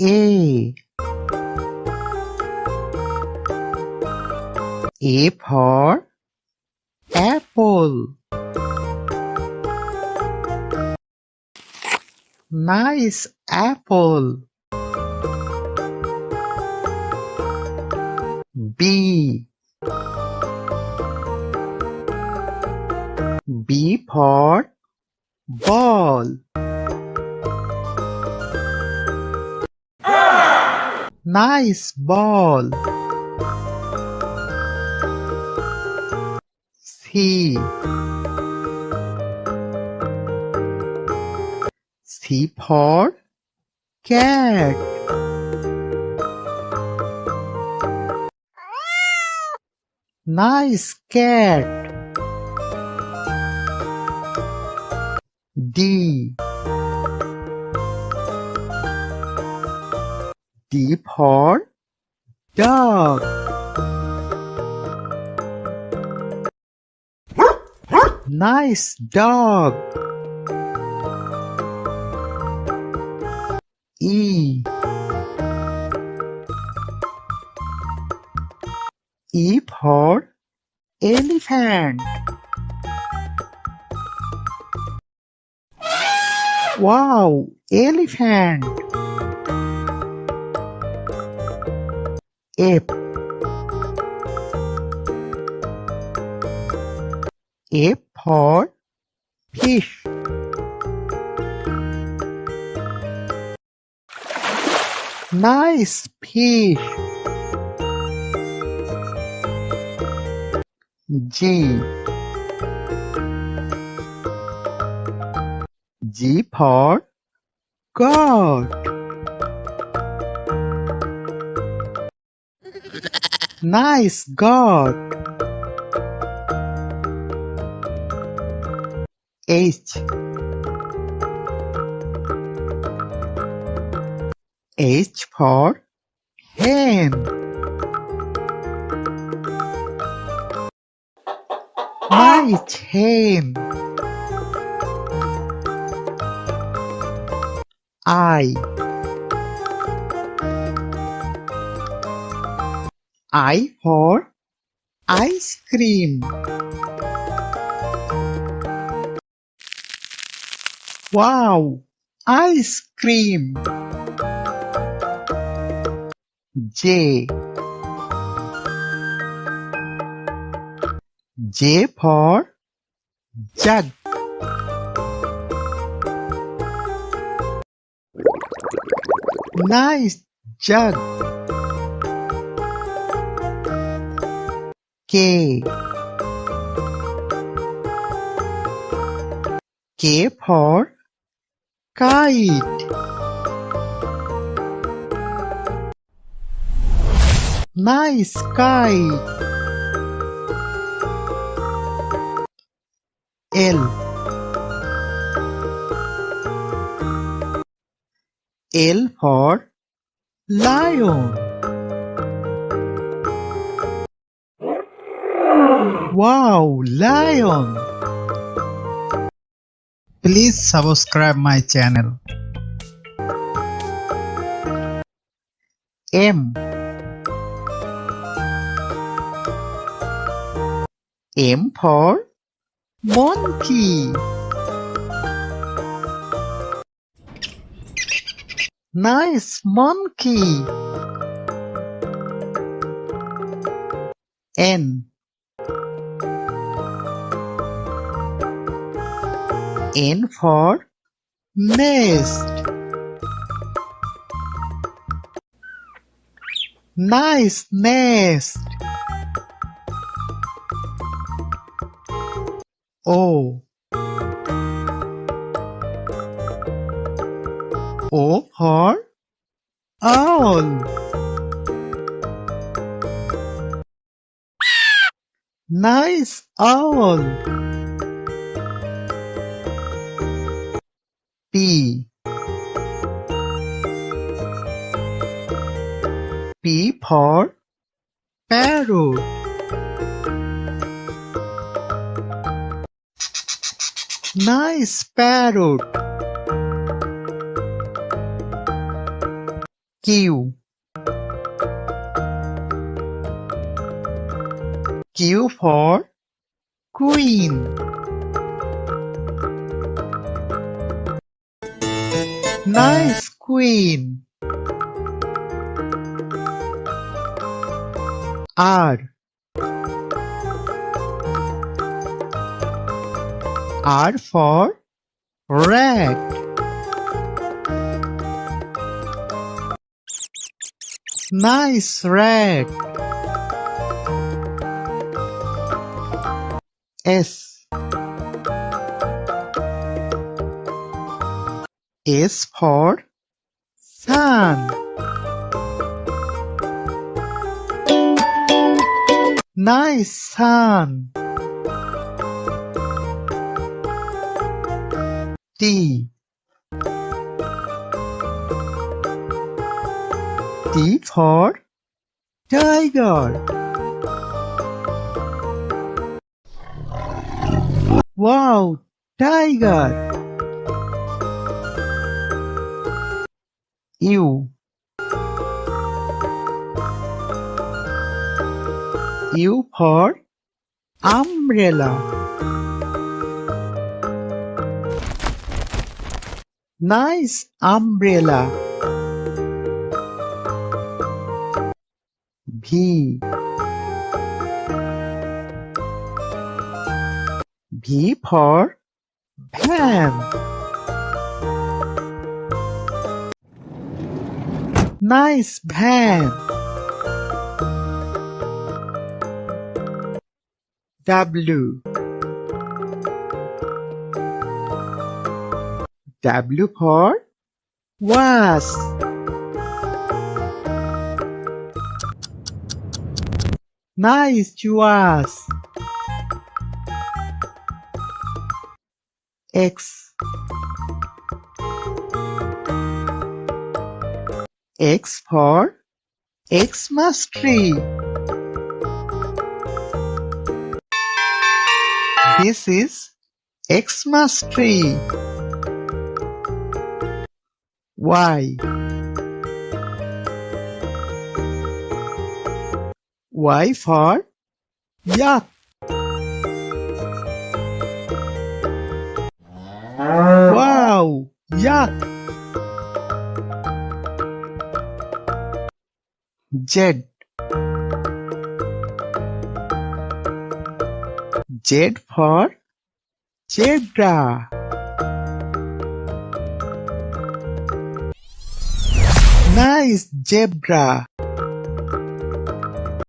A. A for apple. Nice apple. B. B for ball. Nice ball. C. C for cat. Nice cat. D. D for dog. Nice dog. E. E for elephant. Wow, elephant. F. F for fish. Nice fish. G. G for goat. Nice goat. H. H for hen. Nice hen. I. I for ice cream. Wow, ice cream. J. J for jug. Nice jug. K. K for kite. Nice kite. L. L for lion. Wow, lion. Please subscribe my channel. M. M for monkey. Nice monkey. N. N for nest. Nice nest. O. O for owl. Nice owl. P. P for parrot. Nice parrot. Q. Q for Queen. Nice queen. R. R for rat. Nice rat. S. S for sun. Nice sun. T. T for tiger. Wow, tiger. U. U for umbrella. Nice umbrella. V. V for van. Nice van. W. W for wasp. Nice wasp. X. X for Xmas tree. This is Xmas tree. Y. Y for yak. Wow, yak. Z. Z for zebra. Nice zebra.